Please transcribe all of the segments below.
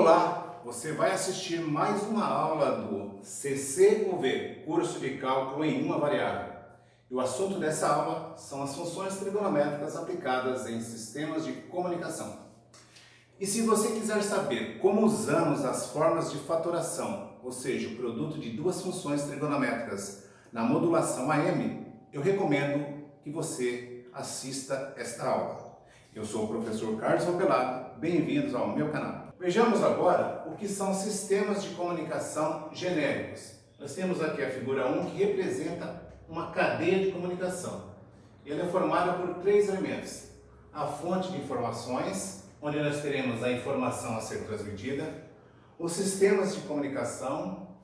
Olá, você vai assistir mais uma aula do CCUV, Curso de Cálculo em uma Variável. E o assunto dessa aula são as funções trigonométricas aplicadas em sistemas de comunicação. E se você quiser saber como usamos as formas de fatoração, ou seja, o produto de duas funções trigonométricas na modulação AM, eu recomendo que você assista esta aula. Eu sou o professor Carlos Opelato, bem-vindos ao meu canal. Vejamos agora o que são sistemas de comunicação genéricos. Nós temos aqui a figura 1 que representa uma cadeia de comunicação. Ela é formada por três elementos: a fonte de informações, onde nós teremos a informação a ser transmitida, os sistemas de comunicação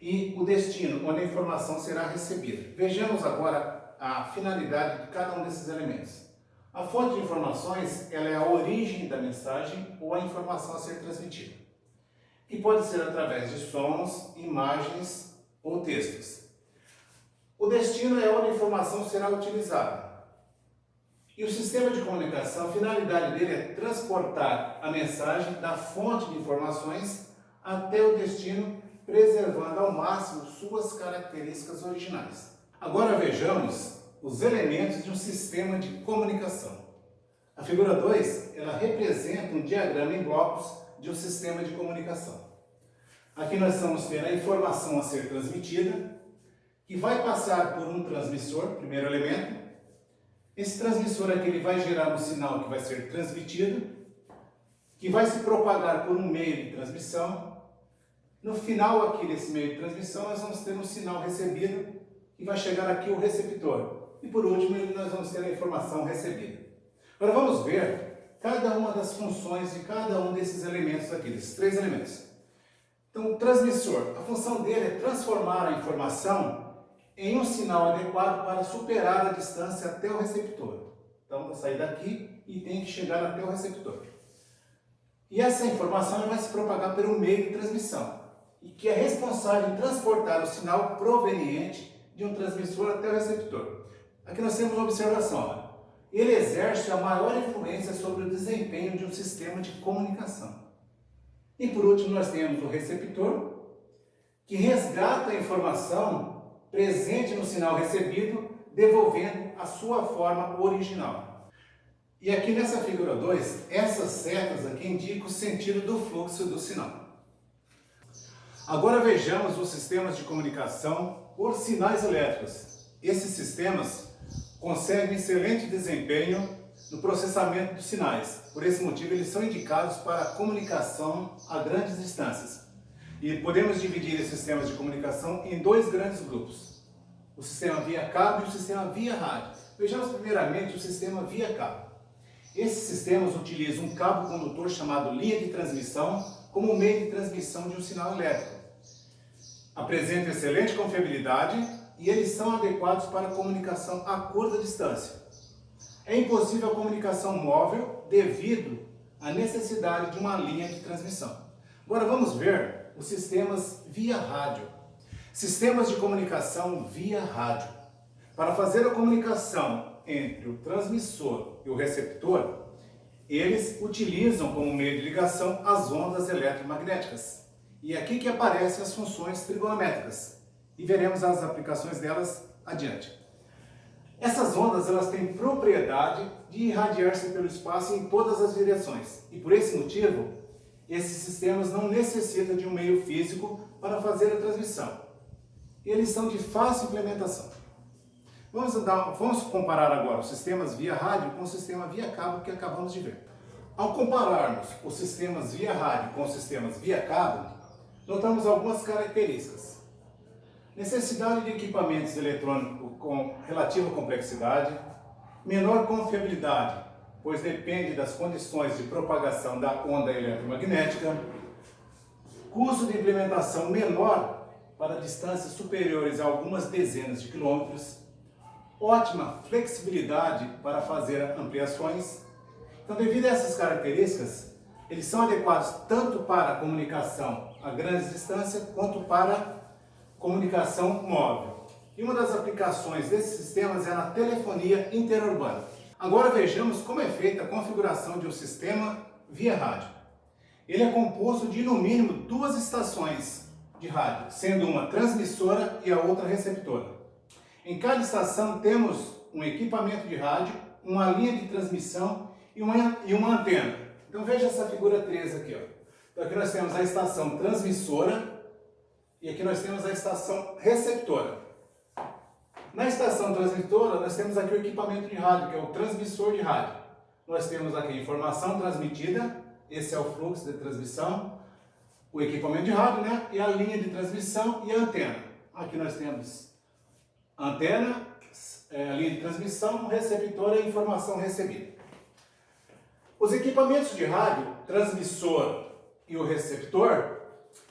e o destino, onde a informação será recebida. Vejamos agora a finalidade de cada um desses elementos. A fonte de informações, ela é a origem da mensagem ou a informação a ser transmitida, que pode ser através de sons, imagens ou textos. O destino é onde a informação será utilizada. E o sistema de comunicação, a finalidade dele é transportar a mensagem da fonte de informações até o destino, preservando ao máximo suas características originais. Agora vejamos os elementos de um sistema de comunicação. A figura 2, ela representa um diagrama em blocos de um sistema de comunicação. Aqui nós vamos ter a informação a ser transmitida, que vai passar por um transmissor, primeiro elemento. Esse transmissor aqui ele vai gerar um sinal que vai ser transmitido, que vai se propagar por um meio de transmissão. No final aqui desse meio de transmissão nós vamos ter um sinal recebido, que vai chegar aqui o receptor. E por último, nós vamos ter a informação recebida. Agora vamos ver cada uma das funções de cada um desses elementos aqui, desses três elementos. Então, o transmissor, a função dele é transformar a informação em um sinal adequado para superar a distância até o receptor. Então, vou sair daqui e tem que chegar até o receptor. E essa informação vai se propagar pelo meio de transmissão, e que é responsável em transportar o sinal proveniente de um transmissor até o receptor. Aqui nós temos uma observação. Ele exerce a maior influência sobre o desempenho de um sistema de comunicação. E por último nós temos o receptor, que resgata a informação presente no sinal recebido, devolvendo a sua forma original. E aqui nessa figura 2, essas setas aqui indicam o sentido do fluxo do sinal. Agora vejamos os sistemas de comunicação por sinais elétricos. Esses sistemas conseguem excelente desempenho no processamento dos sinais. Por esse motivo, eles são indicados para comunicação a grandes distâncias. E podemos dividir esses sistemas de comunicação em dois grandes grupos: o sistema via cabo e o sistema via rádio. Vejamos primeiramente o sistema via cabo. Esses sistemas utilizam um cabo condutor chamado linha de transmissão como meio de transmissão de um sinal elétrico. Apresentam excelente confiabilidade e eles são adequados para comunicação a curta distância. É impossível a comunicação móvel devido à necessidade de uma linha de transmissão. Agora vamos ver os sistemas via rádio. Sistemas de comunicação via rádio. Para fazer a comunicação entre o transmissor e o receptor, eles utilizam como meio de ligação as ondas eletromagnéticas. E é aqui que aparecem as funções trigonométricas. E veremos as aplicações delas adiante. Essas ondas elas têm propriedade de irradiar-se pelo espaço em todas as direções. E por esse motivo, esses sistemas não necessitam de um meio físico para fazer a transmissão. Eles são de fácil implementação. Vamos comparar agora os sistemas via rádio com o sistema via cabo que acabamos de ver. Ao compararmos os sistemas via rádio com os sistemas via cabo, notamos algumas características. Necessidade de equipamentos eletrônicos com relativa complexidade, menor confiabilidade, pois depende das condições de propagação da onda eletromagnética, custo de implementação menor para distâncias superiores a algumas dezenas de quilômetros, ótima flexibilidade para fazer ampliações. Então, devido a essas características, eles são adequados tanto para a comunicação a grandes distâncias quanto para comunicação móvel. E uma das aplicações desses sistemas é na telefonia interurbana. Agora vejamos como é feita a configuração de um sistema via rádio. Ele é composto de no mínimo duas estações de rádio, sendo uma transmissora e a outra receptora. Em cada estação temos um equipamento de rádio, uma linha de transmissão e uma antena. Então veja essa figura 3 aqui, ó. Então aqui nós temos a estação transmissora e aqui nós temos a estação receptora. Na estação transmissora nós temos aqui o equipamento de rádio, que é o transmissor de rádio. Nós temos aqui a informação transmitida, esse é o fluxo de transmissão, o equipamento de rádio, né? E a linha de transmissão e a antena. Aqui nós temos a antena, a linha de transmissão, o receptor e a informação recebida. Os equipamentos de rádio, transmissor e o receptor,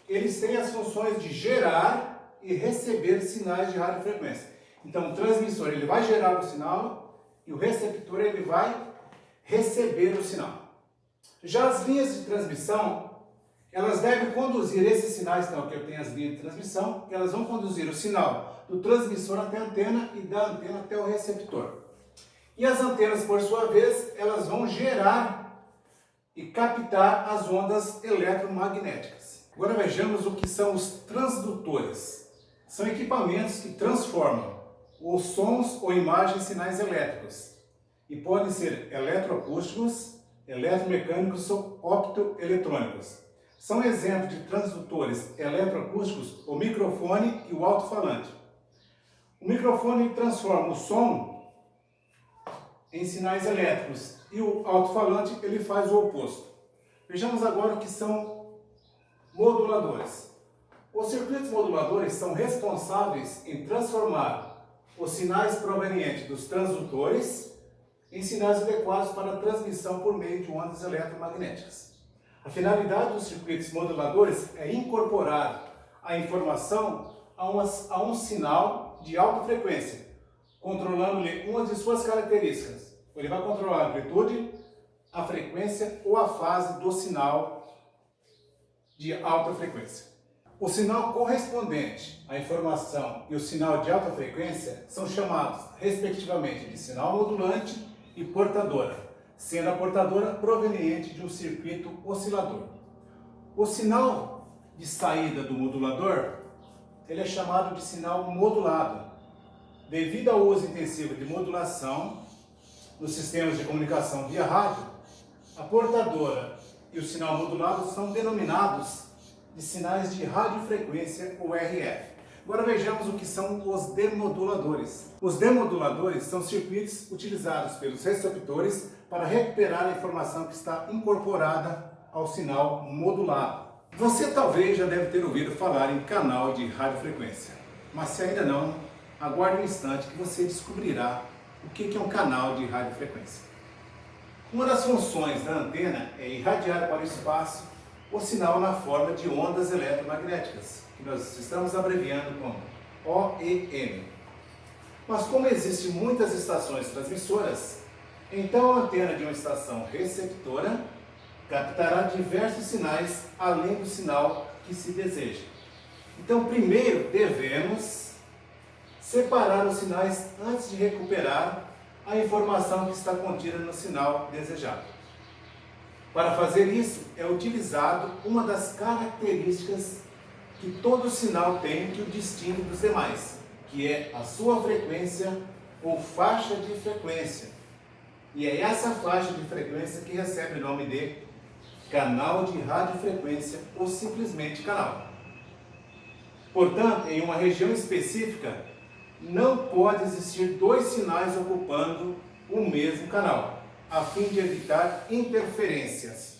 eles têm as funções de gerar e receber sinais de radiofrequência. Então, o transmissor ele vai gerar o sinal e o receptor ele vai receber o sinal. Já as linhas de transmissão, elas devem conduzir esses sinais, então aqui eu tenho as linhas de transmissão, elas vão conduzir o sinal do transmissor até a antena e da antena até o receptor. E as antenas, por sua vez, elas vão gerar e captar as ondas eletromagnéticas. Agora vejamos o que são os transdutores. São equipamentos que transformam os sons ou imagens em sinais elétricos e podem ser eletroacústicos, eletromecânicos ou optoeletrônicos. São exemplos de transdutores eletroacústicos o microfone e o alto-falante. O microfone transforma o som em sinais elétricos e o alto-falante ele faz o oposto. Vejamos agora o que são moduladores. Os circuitos moduladores são responsáveis em transformar os sinais provenientes dos transdutores em sinais adequados para a transmissão por meio de ondas eletromagnéticas. A finalidade dos circuitos moduladores é incorporar a informação a um sinal de alta frequência, controlando-lhe uma de suas características. Ele vai controlar a amplitude, a frequência ou a fase do sinal de alta frequência. O sinal correspondente à informação e o sinal de alta frequência são chamados, respectivamente, de sinal modulante e portadora, sendo a portadora proveniente de um circuito oscilador. O sinal de saída do modulador ele é chamado de sinal modulado, devido ao uso intensivo de modulação nos sistemas de comunicação via rádio. A portadora e o sinal modulado são denominados de sinais de radiofrequência, ou RF. Agora vejamos o que são os demoduladores. Os demoduladores são circuitos utilizados pelos receptores para recuperar a informação que está incorporada ao sinal modulado. Você talvez já deve ter ouvido falar em canal de radiofrequência, mas se ainda não, aguarde um instante que você descobrirá o que é um canal de radiofrequência. Uma das funções da antena é irradiar para o espaço o sinal na forma de ondas eletromagnéticas, que nós estamos abreviando como OEM. Mas como existem muitas estações transmissoras, então a antena de uma estação receptora captará diversos sinais além do sinal que se deseja. Então primeiro devemos separar os sinais antes de recuperar a informação que está contida no sinal desejado. Para fazer isso, é utilizado uma das características que todo sinal tem que o distingue dos demais, que é a sua frequência ou faixa de frequência. E é essa faixa de frequência que recebe o nome de canal de radiofrequência ou simplesmente canal. Portanto, em uma região específica, não pode existir dois sinais ocupando o mesmo canal, a fim de evitar interferências.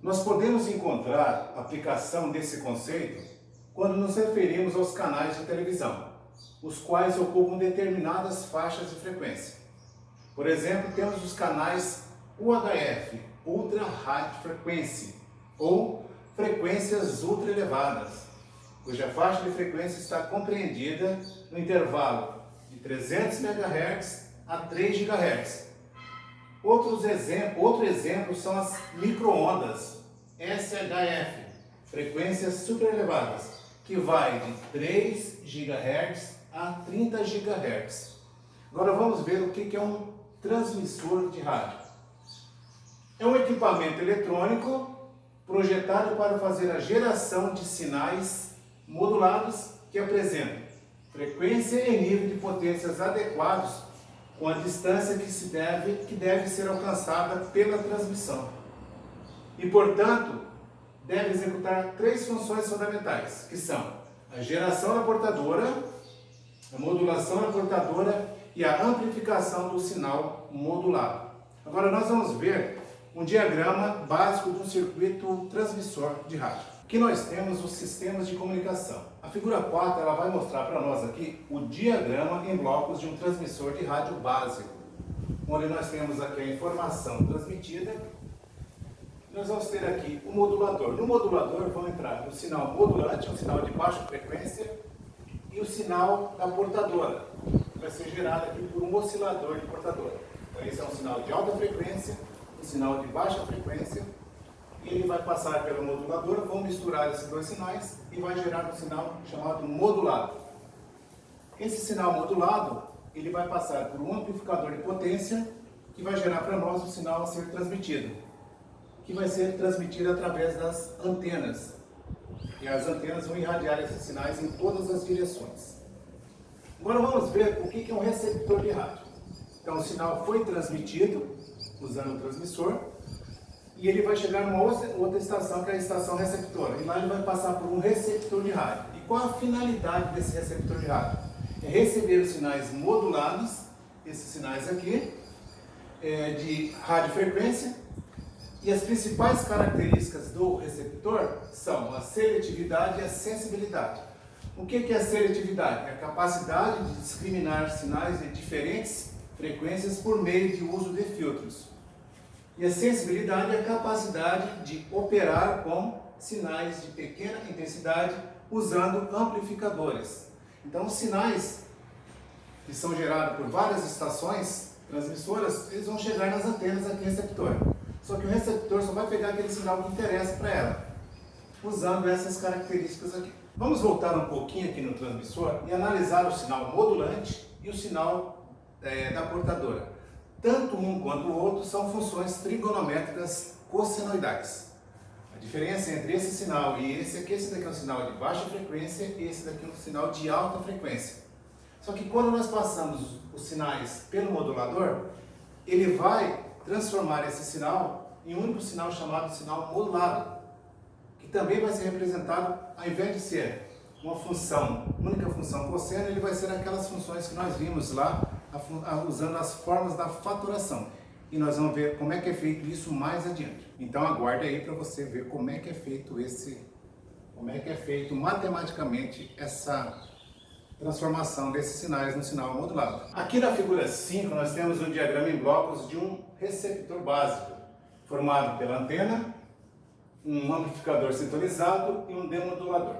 Nós podemos encontrar a aplicação desse conceito quando nos referimos aos canais de televisão, os quais ocupam determinadas faixas de frequência. Por exemplo, temos os canais UHF, Ultra High Frequency, ou frequências ultra elevadas, cuja faixa de frequência está compreendida no intervalo de 300 MHz a 3 GHz. Outro exemplo são as microondas SHF, frequências super elevadas, que vai de 3 GHz a 30 GHz. Agora vamos ver o que é um transmissor de rádio. É um equipamento eletrônico projetado para fazer a geração de sinais modulados que apresentam frequência e nível de potências adequados com a distância que deve ser alcançada pela transmissão. E, portanto, deve executar três funções fundamentais, que são a geração da portadora, a modulação da portadora e a amplificação do sinal modulado. Agora nós vamos ver um diagrama básico de um circuito transmissor de rádio. Aqui nós temos os sistemas de comunicação. A figura 4 ela vai mostrar para nós aqui o diagrama em blocos de um transmissor de rádio básico, onde nós temos aqui a informação transmitida. Nós vamos ter aqui o modulador. No modulador vão entrar o sinal modulante, um sinal de baixa frequência, e o sinal da portadora, que vai ser gerado aqui por um oscilador de portadora. Então esse é um sinal de alta frequência, um sinal de baixa frequência, e ele vai passar pelo modulador, vão misturar esses dois sinais e vai gerar um sinal chamado modulado. Esse sinal modulado, ele vai passar por um amplificador de potência, que vai gerar para nós o sinal a ser transmitido, que vai ser transmitido através das antenas. E as antenas vão irradiar esses sinais em todas as direções. Agora vamos ver o que é um receptor de rádio. Então o sinal foi transmitido usando o transmissor e ele vai chegar numa outra estação, que é a estação receptora. E lá ele vai passar por um receptor de rádio. E qual a finalidade desse receptor de rádio? É receber os sinais modulados, esses sinais aqui, de radiofrequência. E as principais características do receptor são a seletividade e a sensibilidade. O que é a seletividade? É a capacidade de discriminar sinais de diferentes frequências por meio de uso de filtros. E a sensibilidade é a capacidade de operar com sinais de pequena intensidade usando amplificadores. Então, os sinais que são gerados por várias estações transmissoras, eles vão chegar nas antenas aqui no receptor. Só que o receptor só vai pegar aquele sinal que interessa para ela, usando essas características aqui. Vamos voltar um pouquinho aqui no transmissor e analisar o sinal modulante e o sinal da portadora. Tanto um quanto o outro são funções trigonométricas cossenoidais. A diferença entre esse sinal e esse daqui é um sinal de baixa frequência e esse daqui é um sinal de alta frequência. Só que quando nós passamos os sinais pelo modulador, ele vai transformar esse sinal em um único sinal chamado sinal modulado, que também vai ser representado, ao invés de ser uma única função cosseno, ele vai ser aquelas funções que nós vimos lá, usando as formas da fatoração. E nós vamos ver como é que é feito isso mais adiante. Então aguarde aí para você ver como é que é feito matematicamente essa transformação desses sinais no sinal modulado. Aqui na figura 5 nós temos um diagrama em blocos de um receptor básico, formado pela antena, um amplificador sintonizado e um demodulador.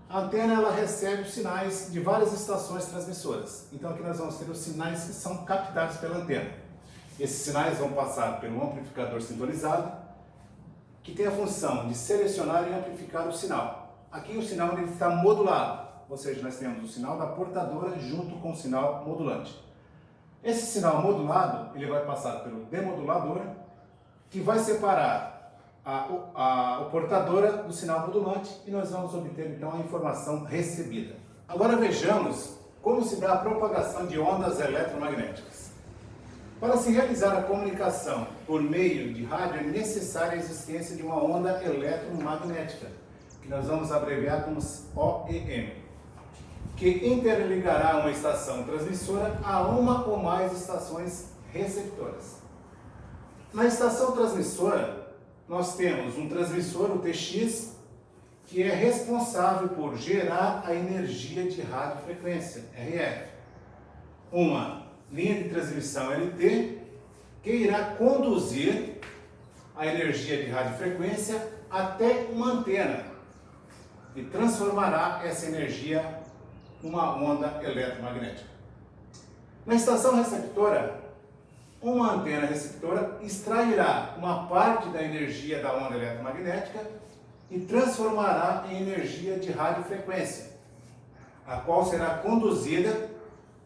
A antena ela recebe os sinais de várias estações transmissoras. Então aqui nós vamos ter os sinais que são captados pela antena. Esses sinais vão passar pelo amplificador sintonizado, que tem a função de selecionar e amplificar o sinal. Aqui o sinal ele está modulado, ou seja, nós temos o sinal da portadora junto com o sinal modulante. Esse sinal modulado ele vai passar pelo demodulador, que vai separar a portadora do sinal modulante e nós vamos obter então a informação recebida. Agora vejamos como se dá a propagação de ondas eletromagnéticas. Para se realizar a comunicação por meio de rádio é necessária a existência de uma onda eletromagnética, que nós vamos abreviar como OEM, que interligará uma estação transmissora a uma ou mais estações receptoras. Na estação transmissora, nós temos um transmissor, o TX, que é responsável por gerar a energia de radiofrequência, RF. Uma linha de transmissão LT, que irá conduzir a energia de radiofrequência até uma antena e transformará essa energia numa onda eletromagnética. Na estação receptora, uma antena receptora extrairá uma parte da energia da onda eletromagnética e transformará em energia de radiofrequência, a qual será conduzida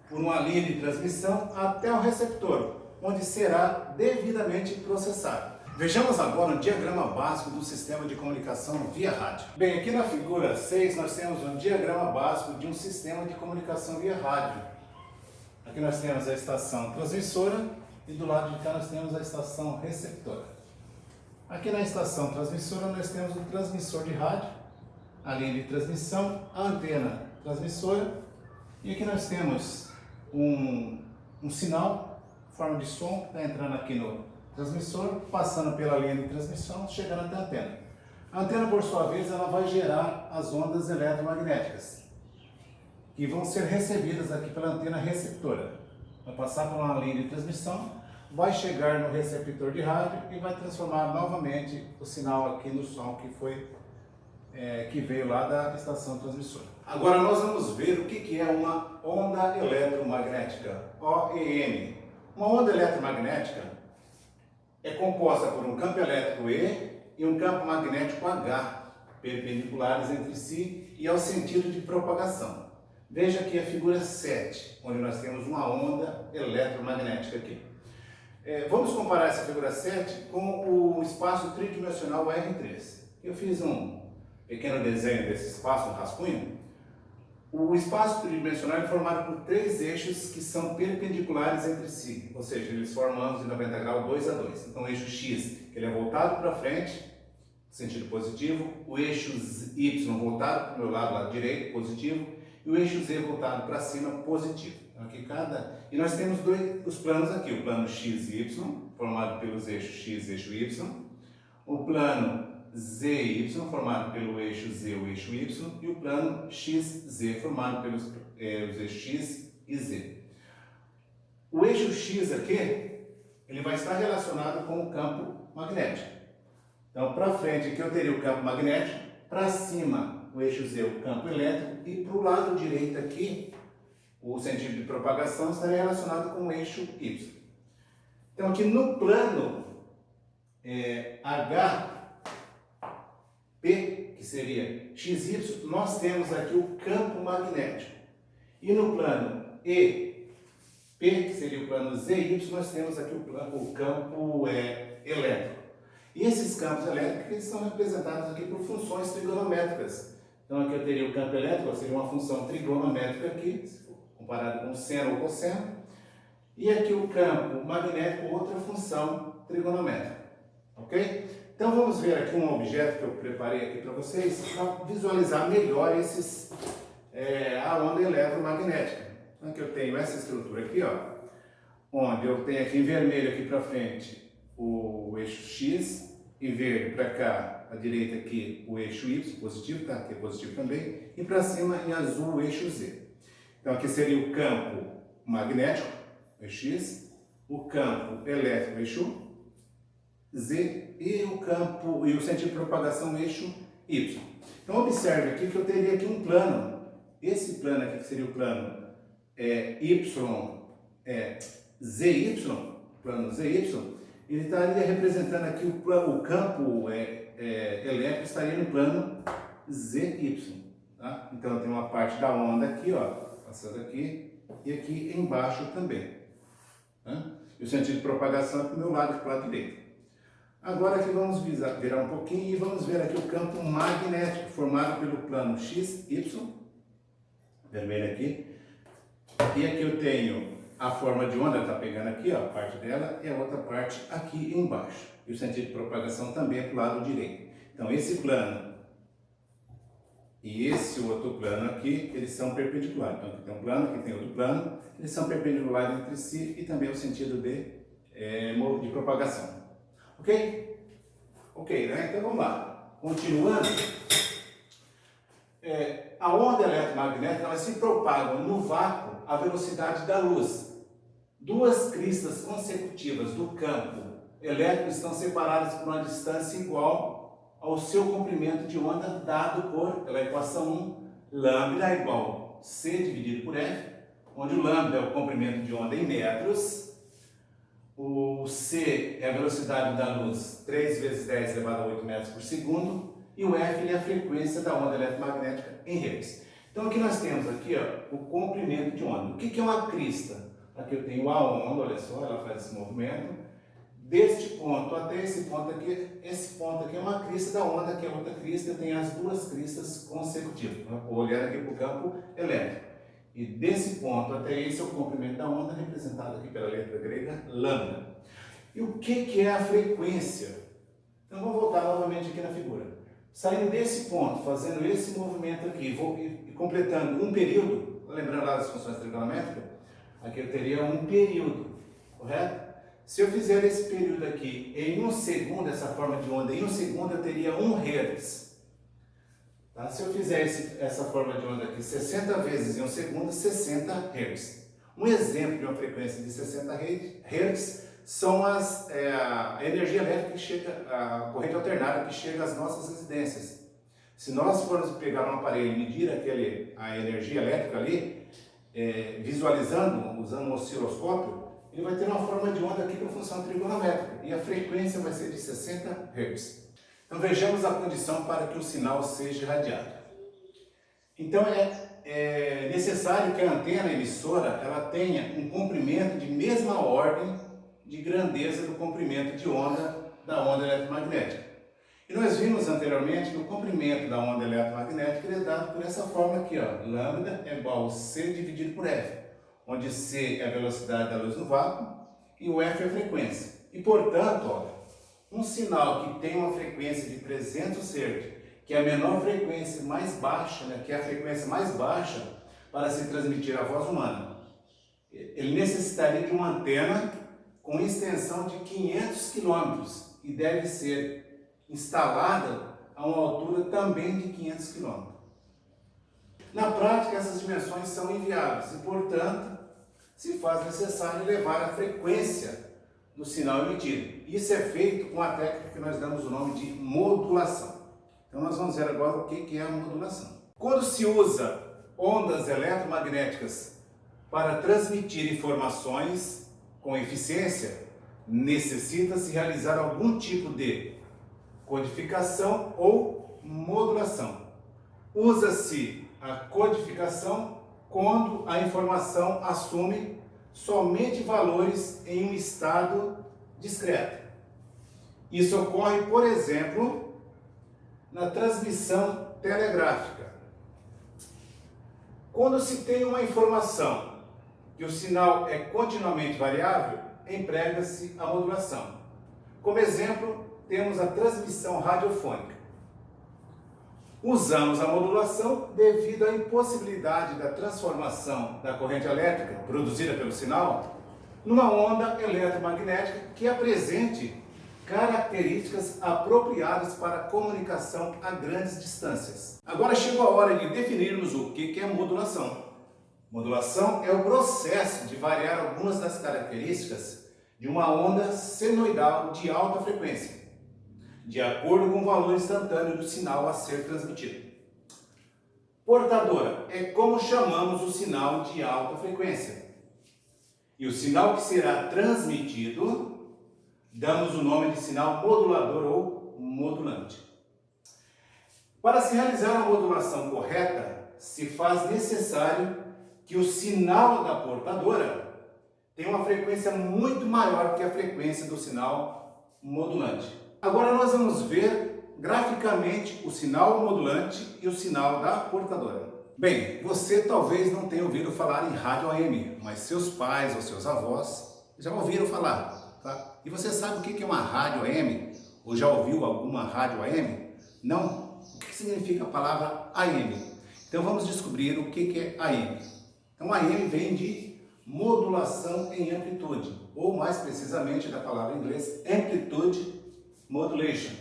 por uma linha de transmissão até o receptor, onde será devidamente processada. Vejamos agora um diagrama básico do sistema de comunicação via rádio. Bem, aqui na figura 6 nós temos um diagrama básico de um sistema de comunicação via rádio. Aqui nós temos a estação transmissora e do lado de cá nós temos a estação receptora. Aqui na estação transmissora nós temos o transmissor de rádio, a linha de transmissão, a antena transmissora, e aqui nós temos um sinal, forma de som, que está entrando aqui no transmissor, passando pela linha de transmissão, chegando até a antena. A antena, por sua vez, ela vai gerar as ondas eletromagnéticas, que vão ser recebidas aqui pela antena receptora. Vai passar por uma linha de transmissão, vai chegar no receptor de rádio e vai transformar novamente o sinal aqui no som que veio lá da estação transmissora. Agora nós vamos ver o que é uma onda eletromagnética, OEM. Uma onda eletromagnética é composta por um campo elétrico E e um campo magnético H, perpendiculares entre si e ao sentido de propagação. Veja aqui a figura 7, onde nós temos uma onda eletromagnética aqui. Vamos comparar essa figura 7 com o espaço tridimensional R3. Eu fiz um pequeno desenho desse espaço, um rascunho. O espaço tridimensional é formado por 3 eixos que são perpendiculares entre si, ou seja, eles formam ângulos de 90 graus 2 a 2. Então o eixo X ele é voltado para frente, sentido positivo, o eixo Y voltado para o meu lado direito, positivo, e o eixo Z voltado para cima, positivo. Então, aqui E nós temos os planos aqui, o plano X e Y, formado pelos eixos X e eixo Y, o plano Z e Y, formado pelo eixo Z e o eixo Y, e o plano XZ, formado pelos os eixos X e Z. O eixo X aqui, ele vai estar relacionado com o campo magnético. Então, para frente aqui eu teria o campo magnético, para cima o eixo Z, o campo elétrico, e para o lado direito aqui, o sentido de propagação estaria relacionado com o eixo Y. Então, aqui no plano HP, que seria XY, nós temos aqui o campo magnético. E no plano EP, que seria o plano ZY, nós temos aqui o campo elétrico. E esses campos elétricos eles são representados aqui por funções trigonométricas. Então aqui eu teria o campo elétrico, seria uma função trigonométrica aqui, comparado com seno ou cosseno. E aqui o campo magnético, outra função trigonométrica. Ok? Então vamos ver aqui um objeto que eu preparei aqui para vocês, para visualizar melhor a onda eletromagnética. Então aqui eu tenho essa estrutura aqui, ó, onde eu tenho aqui em vermelho aqui para frente o eixo X, em verde para cá, à direita aqui o eixo Y, positivo, tá? Aqui é positivo também, e para cima em azul o eixo Z. Então aqui seria o campo magnético, o eixo X, o campo elétrico, o eixo Z, e o sentido de propagação, o eixo Y. Então observe aqui que eu teria aqui um plano, esse plano aqui que seria o plano ZY, plano ZY, ele estaria representando aqui o campo elétrico estaria no plano ZY. Tá? Então tem uma parte da onda aqui, ó, passando aqui, e aqui embaixo também. Tá? E o sentido de propagação é para o meu lado, para o lado direito. Agora aqui vamos virar um pouquinho e vamos ver aqui o campo magnético, formado pelo plano XY, vermelho aqui, e aqui eu tenho a forma de onda, está pegando aqui, ó, a parte dela, e a outra parte aqui embaixo. E o sentido de propagação também é para o lado direito. Então, esse plano e esse outro plano aqui, eles são perpendiculares. Então, aqui tem um plano, aqui tem outro plano, eles são perpendiculares entre si e também o sentido de propagação. Ok? Ok, né? Então, vamos lá. Continuando. A onda eletromagnética, ela se propaga no vácuo à velocidade da luz. Duas cristas consecutivas do campo elétrico estão separadas por uma distância igual ao seu comprimento de onda dado pela equação 1, lambda é igual a C dividido por F, onde o lambda é o comprimento de onda em metros, o C é a velocidade da luz 3 vezes 10 elevado a 8 metros por segundo, e o F é a frequência da onda eletromagnética em hertz. Então aqui nós temos aqui, ó, o comprimento de onda. O que é uma crista? Aqui eu tenho a onda, olha só, ela faz esse movimento. deste ponto até esse ponto aqui é uma crista da onda, que é outra crista, eu tenho as duas cristas consecutivas, olhando aqui para o campo elétrico. E desse ponto até esse é o comprimento da onda, representado aqui pela letra grega lambda. E o que é a frequência? Então vamos voltar novamente aqui na figura. Saindo desse ponto, fazendo esse movimento aqui, e completando um período, lembrando lá das funções trigonométricas, aqui eu teria um período, correto? Se eu fizer esse período aqui em 1 segundo, essa forma de onda, em 1 segundo eu teria 1 Hz. Tá? Se eu fizer essa forma de onda aqui 60 vezes em 1 segundo, 60 Hz. Um exemplo de uma frequência de 60 Hz são a energia elétrica que chega, a corrente alternada que chega às nossas residências. Se nós formos pegar um aparelho e medir a energia elétrica ali, visualizando, usando um osciloscópio, ele vai ter uma forma de onda aqui com função trigonométrica e a frequência vai ser de 60 Hz. Então vejamos a condição para que o sinal seja irradiado. Então é necessário que a antena emissora ela tenha um comprimento de mesma ordem de grandeza do comprimento de onda da onda eletromagnética. E nós vimos anteriormente que o comprimento da onda eletromagnética ele é dado por essa forma aqui, ó, lambda é igual a C dividido por F, onde C é a velocidade da luz no vácuo e o F é a frequência. E portanto, ó, um sinal que tem uma frequência de 300 Hz, que é a menor frequência mais baixa, né, que é a frequência mais baixa para se transmitir a voz humana, ele necessitaria de uma antena com extensão de 500 km e deve ser instalada a uma altura também de 500 km. Na prática, essas dimensões são inviáveis e, portanto, se faz necessário elevar a frequência do sinal emitido. Isso é feito com a técnica que nós damos o nome de modulação. Então, nós vamos ver agora o que é a modulação. Quando se usa ondas eletromagnéticas para transmitir informações com eficiência, necessita-se realizar algum tipo de codificação ou modulação. Usa-se a codificação quando a informação assume somente valores em um estado discreto. Isso ocorre, por exemplo, na transmissão telegráfica. Quando se tem uma informação que o sinal é continuamente variável, emprega-se a modulação. Como exemplo, temos a transmissão radiofônica. Usamos a modulação devido à impossibilidade da transformação da corrente elétrica produzida pelo sinal numa onda eletromagnética que apresente características apropriadas para a comunicação a grandes distâncias. Agora chegou a hora de definirmos o que é modulação. Modulação é o processo de variar algumas das características de uma onda senoidal de alta frequência, de acordo com o valor instantâneo do sinal a ser transmitido. Portadora é como chamamos o sinal de alta frequência. E o sinal que será transmitido, damos o nome de sinal modulador ou modulante. Para se realizar a modulação correta, se faz necessário que o sinal da portadora tenha uma frequência muito maior que a frequência do sinal modulante. Agora nós vamos ver graficamente o sinal modulante e o sinal da portadora. Bem, você talvez não tenha ouvido falar em rádio AM, mas seus pais ou seus avós já ouviram falar, tá? E você sabe o que é uma rádio AM? Ou já ouviu alguma rádio AM? Não? O que significa a palavra AM? Então vamos descobrir o que é AM. Então AM vem de modulação em amplitude, ou mais precisamente da palavra em inglês, amplitude modulation,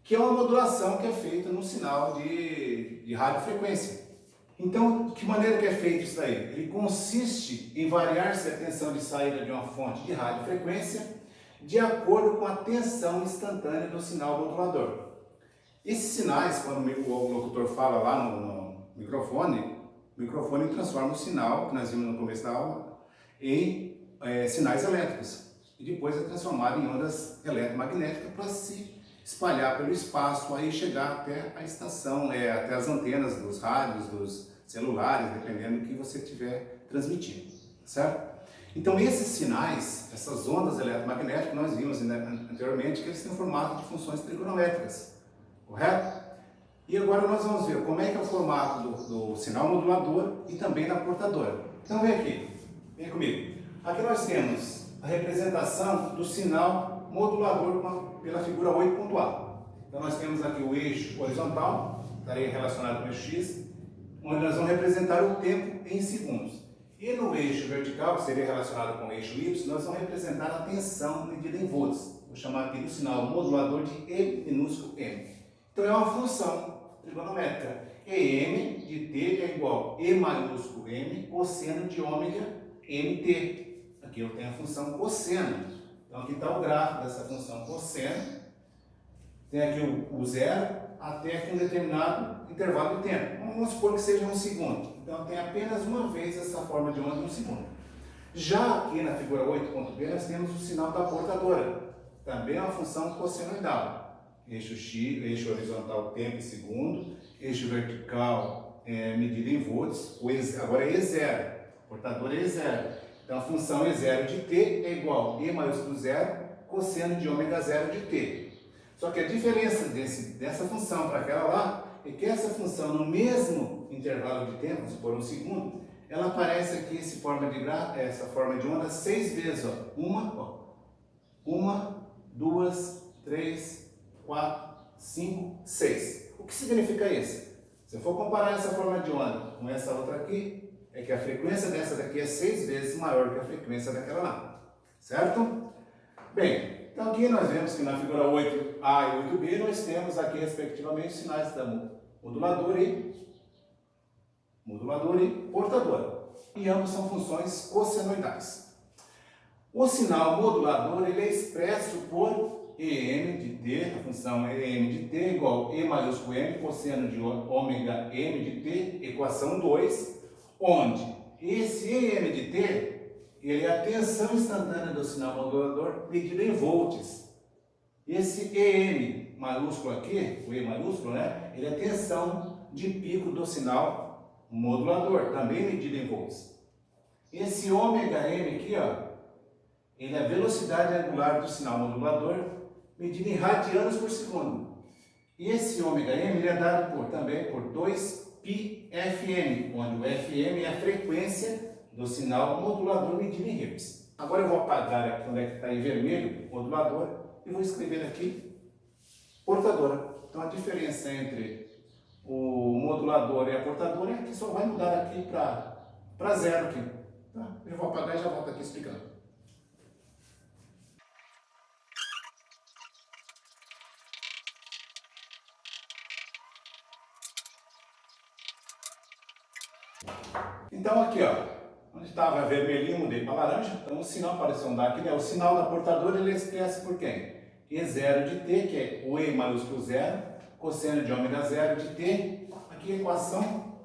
que é uma modulação que é feita no sinal de radiofrequência. Então, de que maneira que é feito isso daí? Ele consiste em variar-se a tensão de saída de uma fonte de radiofrequência de acordo com a tensão instantânea do sinal modulador. Esses sinais, quando o locutor fala lá no microfone, o microfone transforma o sinal, que nós vimos no começo da aula, em sinais elétricos. E depois é transformado em ondas eletromagnéticas para se espalhar pelo espaço, aí chegar até a estação, até as antenas dos rádios, dos celulares, dependendo do que você estiver transmitindo, certo? Então esses sinais, essas ondas eletromagnéticas, nós vimos anteriormente que eles têm o formato de funções trigonométricas, correto? E agora nós vamos ver como é que é o formato do sinal modulador e também da portadora. Então vem aqui, vem comigo. Aqui nós temos a representação do sinal modulador pela figura 8.A. Então nós temos aqui o eixo horizontal, estaria relacionado com o eixo X, onde nós vamos representar o tempo em segundos. E no eixo vertical, que seria relacionado com o eixo Y, nós vamos representar a tensão medida em volts. Vou chamar aqui do sinal modulador de E minúsculo m. Então é uma função trigonométrica. EM de t é igual a E maiúsculo m cosseno de ômega mt. Aqui eu tenho a função cosseno. Então aqui está o gráfico dessa função cosseno. Tem aqui o zero até aqui um determinado intervalo de tempo. Vamos supor que seja um segundo. Então tem apenas uma vez essa forma de onda em um segundo. Já aqui na figura 8.b nós temos o sinal da portadora. Também é uma função cossenoidal. Eixo X, eixo horizontal tempo em segundo, eixo vertical medida em volts, agora é E0, portadora é E0. Então a função E0 de t é igual a E maiúsculo 0 cosseno de ômega 0 de t. Só que a diferença dessa função para aquela lá é que essa função no mesmo intervalo de tempo, vamos supor um segundo, ela aparece aqui essa forma de onda 6 vezes. Uma, duas, três, 4, 5, 6. O que significa isso? Se eu for comparar essa forma de onda com essa outra aqui, é que a frequência dessa daqui é 6 vezes maior que a frequência daquela lá. Certo? Bem, então aqui nós vemos que na figura 8A e 8B nós temos aqui respectivamente os sinais da moduladora e portadora. E ambos são funções cossenoidais. O sinal modulador ele é expresso por EM de t, a função EM de t é igual a E maiúsculo m cosseno de ômega m de t, equação 2, onde esse EM de t ele é a tensão instantânea do sinal modulador medida em volts. Esse EM maiúsculo aqui, o E maiúsculo, né, ele é a tensão de pico do sinal modulador, também medida em volts. Esse ômega m aqui, ele é a velocidade angular do sinal modulador medida em radianos por segundo. E esse ômega m ele é dado também por 2πfm, onde o fm é a frequência do sinal modulador medido em hertz. Agora eu vou apagar aqui onde é que está em vermelho, modulador, e vou escrever aqui portadora. Então a diferença entre o modulador e a portadora é que só vai mudar aqui para zero aqui. Tá? Eu vou apagar e já volto aqui explicando. Então aqui, onde estava vermelhinho, mudei para laranja, então o sinal apareceu um aqui, né? O sinal da portadora ele é expresso por quem? E0 de t, que é o E maiúsculo 0, cosseno de ômega 0 de t, aqui a equação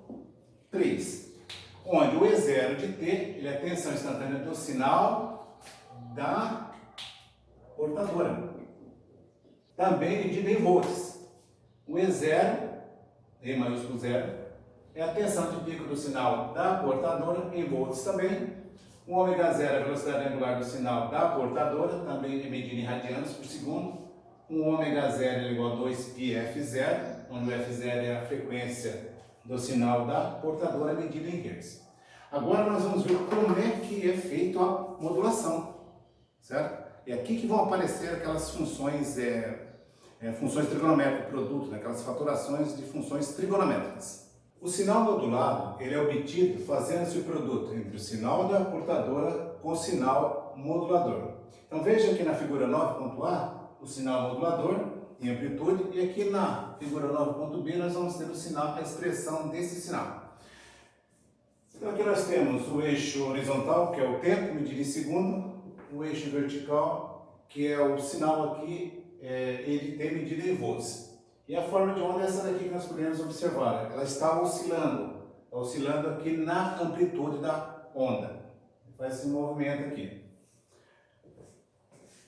3, onde o E0 de t ele é a tensão instantânea do sinal da portadora, também medida em volts. O E0, E maiúsculo 0, é a tensão de pico do sinal da portadora, em volts também. O ômega 0 é a velocidade angular do sinal da portadora, também é medida em radianos por segundo. O ômega 0 é igual a 2πf0, onde o F0 é a frequência do sinal da portadora medida em hertz. Agora nós vamos ver como é que é feita a modulação, certo? E aqui que vão aparecer aquelas funções, funções trigonométricas, produto, né? Aquelas fatorações de funções trigonométricas. O sinal modulado ele é obtido fazendo-se o produto entre o sinal da portadora com o sinal modulador. Então veja aqui na figura 9.A o sinal modulador em amplitude e aqui na figura 9.B nós vamos ter o sinal, a expressão desse sinal. Então aqui nós temos o eixo horizontal, que é o tempo medido em segundo, o eixo vertical, que é o sinal aqui, ele tem medida em volts. E a forma de onda é essa daqui que nós podemos observar. Ela está oscilando aqui na amplitude da onda. Faz esse movimento aqui.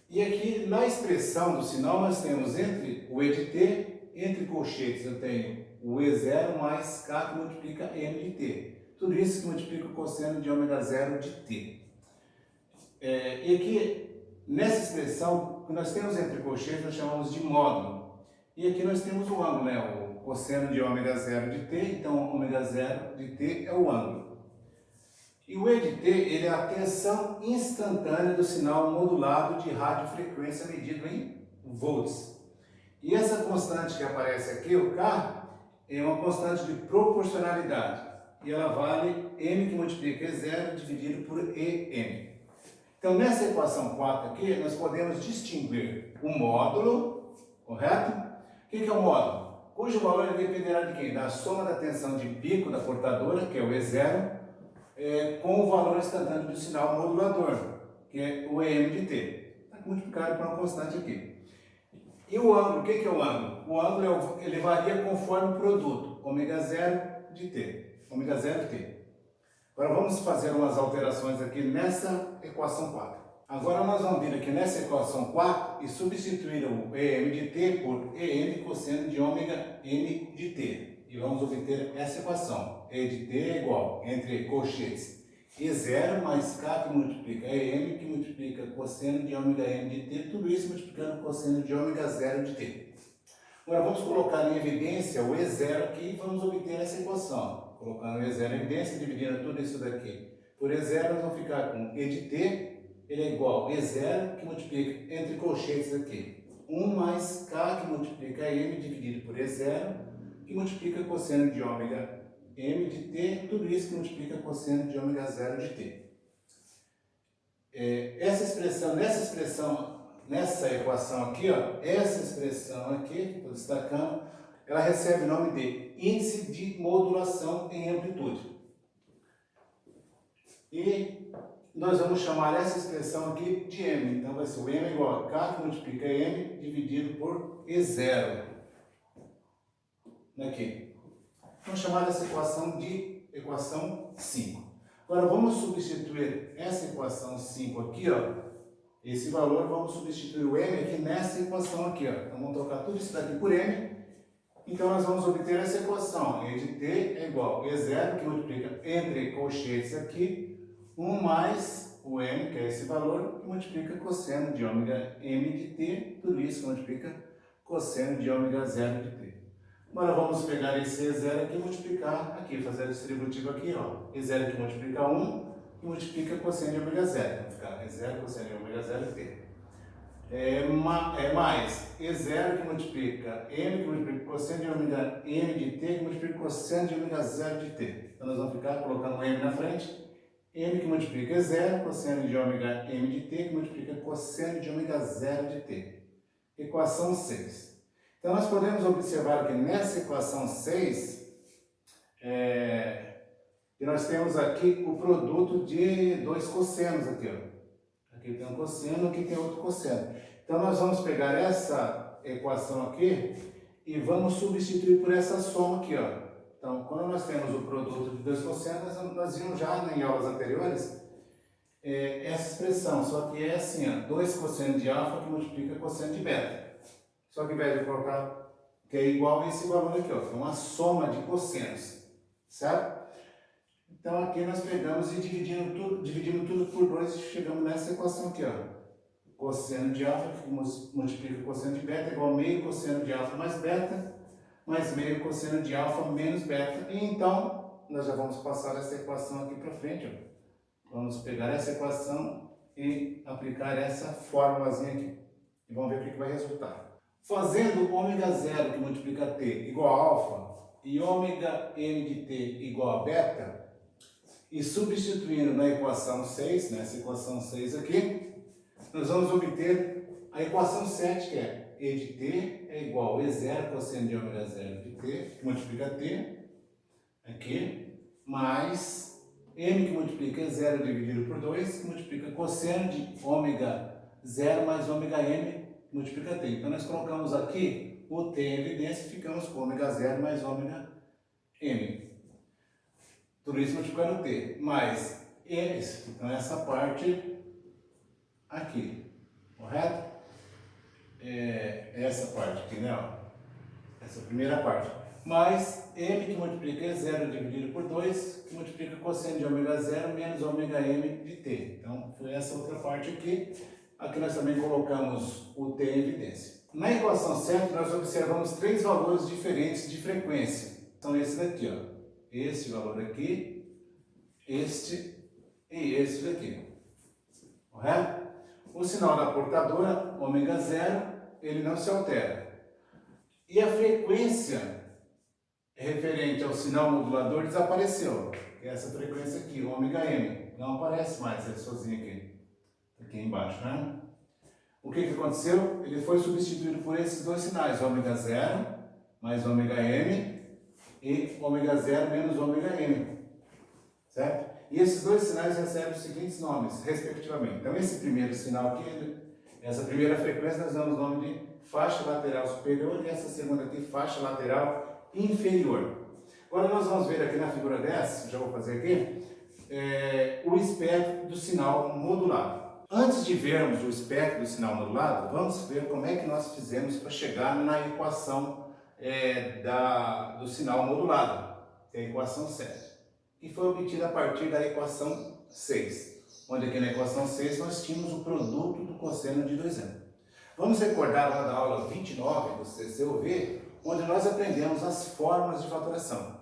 E aqui na expressão do sinal nós temos entre o E de t, entre colchetes eu tenho o E0 mais K que multiplica M de t. Tudo isso que multiplica o cosseno de ômega 0 de t. E aqui, nessa expressão, que nós temos entre colchetes, nós chamamos de módulo. E aqui nós temos o ângulo, né? O cosseno de ômega zero de t, então ômega zero de t é o ângulo. E o E de t, ele é a tensão instantânea do sinal modulado de radiofrequência medido em volts. E essa constante que aparece aqui, o K, é uma constante de proporcionalidade. E ela vale m que multiplica E0 dividido por EM. Então, nessa equação 4 aqui, nós podemos distinguir o módulo, correto? O que é o módulo? Cujo valor dependerá de quem? Da soma da tensão de pico da portadora, que é o E0, com o valor instantâneo do sinal modulador, que é o EM de t. Está multiplicado por uma constante aqui. E o ângulo, o que é o ângulo? O ângulo ele varia conforme o produto, ômega zero de t. Ômega zero de t. Agora vamos fazer umas alterações aqui nessa equação 4. Agora nós vamos vir aqui nessa equação 4 e substituir o EM de t por EM cosseno de ômega n de t. E vamos obter essa equação. E de t é igual, entre colchetes, E0 mais K que multiplica EM que multiplica cosseno de ômega n de t, tudo isso multiplicando cosseno de ômega zero de t. Agora vamos colocar em evidência o E0 aqui e vamos obter essa equação. Colocando o E0 em evidência, dividindo tudo isso daqui por E0, nós vamos ficar com E de t, ele é igual a E0 que multiplica entre colchetes aqui 1 mais K que multiplica M dividido por E0, que multiplica cosseno de ômega m de t, tudo isso que multiplica cosseno de ômega zero de t. Nessa equação aqui, ó, essa expressão aqui, estou destacando, ela recebe o nome de índice de modulação em amplitude. E nós vamos chamar essa expressão aqui de m. Então vai ser o m igual a k que multiplica m dividido por E0. Aqui. Vamos chamar essa equação de equação 5. Agora vamos substituir essa equação 5 aqui, ó. Esse valor, vamos substituir o m aqui nessa equação aqui, ó. Então vamos trocar tudo isso daqui por m. Então nós vamos obter essa equação. E de t é igual a E0, que multiplica entre colchetes aqui, 1 mais o m, que é esse valor, que multiplica cosseno de ômega m de t, tudo isso multiplica cosseno de ômega zero de t. Agora vamos pegar esse E0 aqui e multiplicar aqui, fazer a distributiva aqui, ó. E0 que multiplica 1 e multiplica cosseno de ômega zero. Vai ficar E0 cosseno de ômega zero de t. Mais E0 que multiplica m que multiplica cosseno de ômega m de t que multiplica cosseno de ômega zero de t. Então nós vamos ficar colocando m na frente. M que multiplica E0 cosseno de ômega m de t que multiplica cosseno de ômega zero de t. Equação 6. Então, nós podemos observar que nessa equação 6, que nós temos aqui o produto de dois cossenos aqui, ó. Aqui tem um cosseno, aqui tem outro cosseno. Então, nós vamos pegar essa equação aqui e vamos substituir por essa soma aqui, ó. Então, quando nós temos o produto de dois cossenos, nós vimos já em aulas anteriores essa expressão, só que é assim, ó, 2 cosseno de alfa que multiplica cosseno de beta. Só que ao invés de colocar que é igual a esse valor aqui, ó, que é uma soma de cossenos, certo? Então aqui nós pegamos e dividimos tudo por 2 e chegamos nessa equação aqui, ó. Cosseno de alfa que multiplica cosseno de beta é igual a meio cosseno de alfa mais beta, mais meio cosseno de alfa menos beta. E então nós já vamos passar essa equação aqui para frente, ó. Vamos pegar essa equação e aplicar essa fórmulazinha aqui. E vamos ver o que vai resultar. Fazendo ômega zero que multiplica t igual a alfa e ômega m de t igual a beta, e substituindo na equação 6, nessa equação 6 aqui, nós vamos obter a equação 7, que é E de t é igual a E0 cosseno de ômega zero de t, que multiplica t, aqui, mais m que multiplica E0 dividido por 2, que multiplica cosseno de ômega 0 mais ômega m, multiplica t. Então, nós colocamos aqui o t em evidência e ficamos com ômega 0 mais ômega m. Tudo isso multiplicando t. Mais esse. Então, essa parte aqui. Correto? Essa parte aqui, né? Essa primeira parte. mais m que multiplica E0 dividido por 2, que multiplica cosseno de ômega 0 menos ômega m de t. Então, foi essa outra parte aqui. Aqui nós também colocamos o t em evidência. Na equação 7, nós observamos três valores diferentes de frequência. São esses daqui, ó. Este valor aqui, este e este daqui. Correto? O sinal da portadora, ômega 0, ele não se altera. E a frequência referente ao sinal modulador desapareceu. Essa frequência aqui, ômega m, não aparece mais ele sozinho aqui embaixo, né? O que aconteceu? Ele foi substituído por esses dois sinais, ômega 0 mais ômega m e ômega 0 menos ômega m, certo? E esses dois sinais recebem os seguintes nomes, respectivamente. Então, esse primeiro sinal aqui, essa primeira frequência, nós damos o nome de faixa lateral superior e essa segunda aqui, faixa lateral inferior. Agora, nós vamos ver aqui na figura 10, já vou fazer aqui, o espectro do sinal modulado. Antes de vermos o espectro do sinal modulado, vamos ver como é que nós fizemos para chegar na equação do sinal modulado, que é a equação 7. Que foi obtida a partir da equação 6, onde aqui na equação 6 nós tínhamos o produto do cosseno de 2m. Vamos recordar lá da aula 29 do CCUV, onde nós aprendemos as fórmulas de fatoração.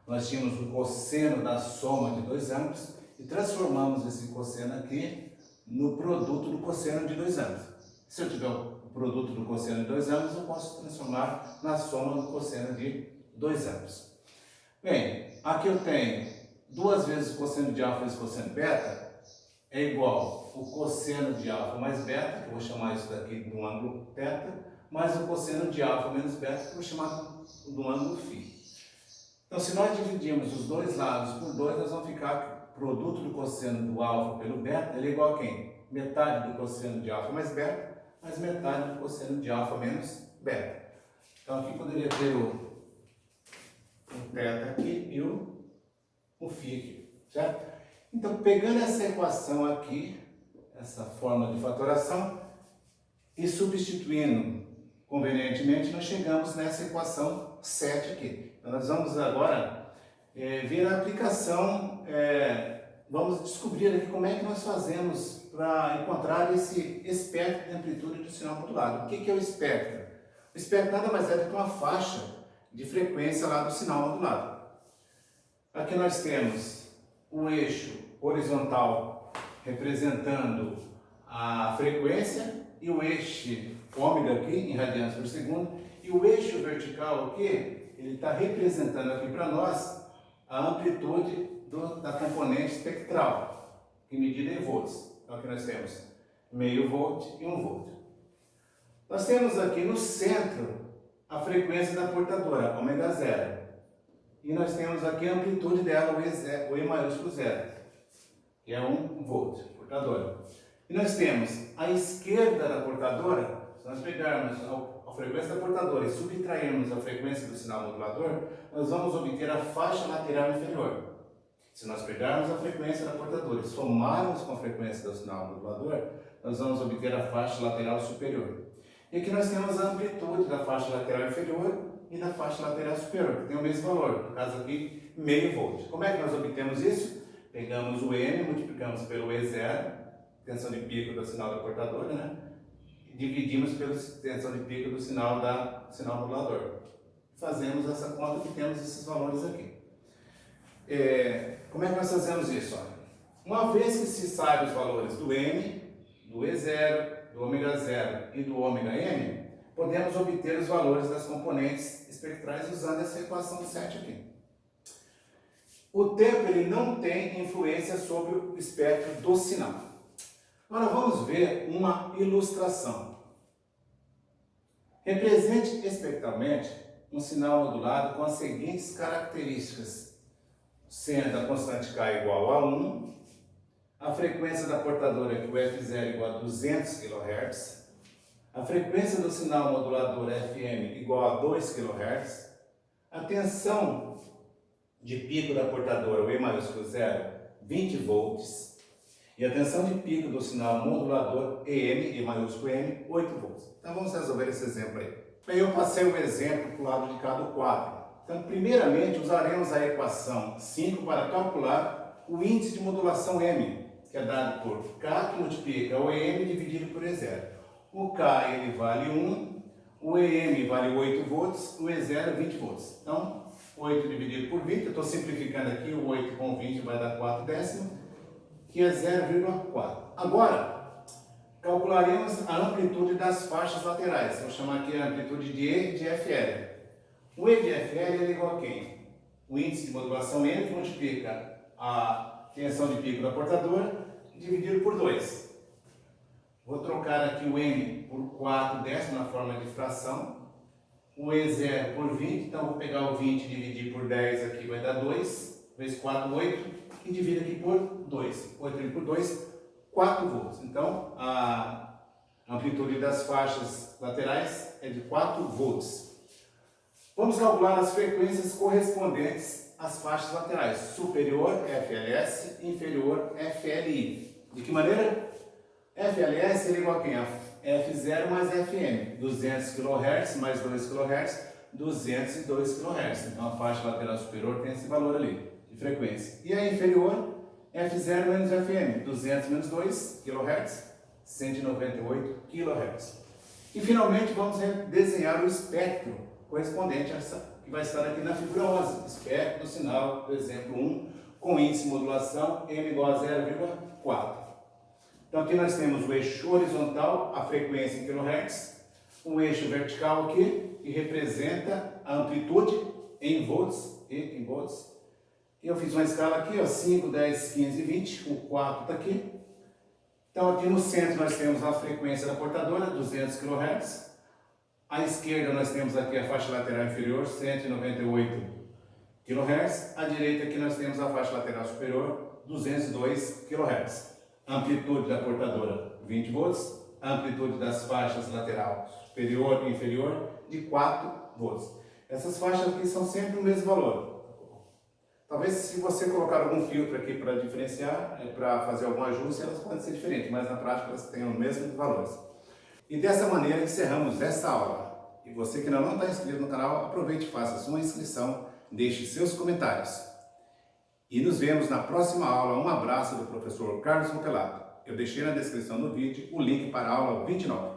Nós tínhamos o cosseno da soma de 2 ângulos e transformamos esse cosseno aqui no produto do cosseno de 2 ângulos. Se eu tiver o produto do cosseno de 2 ângulos, eu posso transformar na soma do cosseno de 2 ângulos. Bem, aqui eu tenho 2 vezes o cosseno de alfa vezes o cosseno de beta, é igual o cosseno de alfa mais beta, que eu vou chamar isso daqui de um ângulo θ, mais o cosseno de alfa menos beta, que eu vou chamar de um ângulo φ. Então, se nós dividirmos os dois lados por 2, nós vamos ficar que o produto do cosseno do alfa pelo beta, ele é igual a quem? Metade do cosseno de alfa mais beta, mais metade do cosseno de alfa menos beta. Então, aqui poderia ter o θ aqui e o φ aqui, certo? Então, pegando essa equação aqui, essa fórmula de fatoração, e substituindo convenientemente, nós chegamos nessa equação 7 aqui. Então, nós vamos agora ver a aplicação, vamos descobrir aqui como é que nós fazemos para encontrar esse espectro de amplitude do sinal modulado. O que é o espectro? O espectro nada mais é do que uma faixa de frequência lá do sinal modulado. Aqui nós temos o eixo horizontal representando a frequência e o eixo ômega aqui em radianes por segundo e o eixo vertical aqui, ele está representando aqui para nós a amplitude da componente espectral, que medida em volts. Então aqui nós temos meio volt e 1 volt. Nós temos aqui no centro a frequência da portadora, ômega 0. E nós temos aqui a amplitude dela, o E maiúsculo 0, que é 1 volt, portadora. E nós temos à esquerda da portadora, se nós pegarmos a frequência da portadora e subtrairmos a frequência do sinal modulador, nós vamos obter a faixa lateral inferior. Se nós pegarmos a frequência da portadora e somarmos com a frequência do sinal modulador, nós vamos obter a faixa lateral superior. E aqui nós temos a amplitude da faixa lateral inferior e da faixa lateral superior, que tem o mesmo valor, no caso aqui, meio volt. Como é que nós obtemos isso? Pegamos o M, multiplicamos pelo E0, tensão de pico do sinal da portadora, né? E dividimos pela tensão de pico do sinal modulador. Fazemos essa conta que temos esses valores aqui. Como é que nós fazemos isso? Olha, uma vez que se sabe os valores do M, do E0, do ômega 0 e do ômega m, podemos obter os valores das componentes espectrais usando essa equação 7 aqui. O tempo ele não tem influência sobre o espectro do sinal. Agora vamos ver uma ilustração. Represente espectralmente um sinal modulado com as seguintes características, sendo a constante K igual a 1, a frequência da portadora, que o F0 igual a 200 kHz, a frequência do sinal modulador FM igual a 2 kHz, a tensão de pico da portadora, o E maiúsculo 0, 20 volts, e a tensão de pico do sinal modulador EM, E maiúsculo M, 8 volts. Então vamos resolver esse exemplo aí. Bem, eu passei o exemplo para o lado de cá do quadro. Então, primeiramente, usaremos a equação 5 para calcular o índice de modulação M, que é dado por K, que multiplica o EM dividido por E0. O K ele vale 1, o EM vale 8 volts, o E0 20 volts. Então, 8 dividido por 20, eu estou simplificando aqui, o 8 com 20 vai dar 4 décimos, que é 0,4. Agora, calcularemos a amplitude das faixas laterais. Vou chamar aqui a amplitude de E de FL. O E de FL é igual a quem? O índice de modulação M que multiplica a tensão de pico da portadora dividido por 2. Vou trocar aqui o M por 4 décimos na forma de fração. O E0 por 20, então vou pegar o 20 e dividir por 10 aqui, vai dar 2. Vezes 4, 8. E divido aqui por 2. 8 dividido por 2, 4 volts. Então, a amplitude das faixas laterais é de 4 volts. Vamos calcular as frequências correspondentes às faixas laterais. Superior, FLS, inferior, FLI. De que maneira? FLS é igual a quem? A F0 mais FM. 200 kHz mais 2 kHz, 202 kHz. Então, a faixa lateral superior tem esse valor ali, de frequência. E a inferior, F0 menos FM. 200 menos 2 kHz, 198 kHz. E, finalmente, vamos desenhar o espectro correspondente a essa que vai estar aqui na figura 11, espectro do sinal do exemplo 1, com índice de modulação M igual a 0,4. Então aqui nós temos o eixo horizontal, a frequência em kHz, o eixo vertical aqui, que representa a amplitude em volts, E eu fiz uma escala aqui, ó, 5, 10, 15 e 20, o 4 está aqui. Então aqui no centro nós temos a frequência da portadora, 200 kHz. À esquerda nós temos aqui a faixa lateral inferior, 198 kHz. À direita aqui nós temos a faixa lateral superior, 202 kHz. A amplitude da portadora, 20 volts. A amplitude das faixas lateral superior e inferior, de 4 volts. Essas faixas aqui são sempre o mesmo valor. Talvez se você colocar algum filtro aqui para diferenciar, para fazer algum ajuste, elas podem ser diferentes, mas na prática elas têm os mesmos valores. E dessa maneira encerramos esta aula. E você que ainda não está inscrito no canal, aproveite e faça a sua inscrição, deixe seus comentários. E nos vemos na próxima aula. Um abraço do professor Carlos Motelato. Eu deixei na descrição do vídeo o link para a aula 29.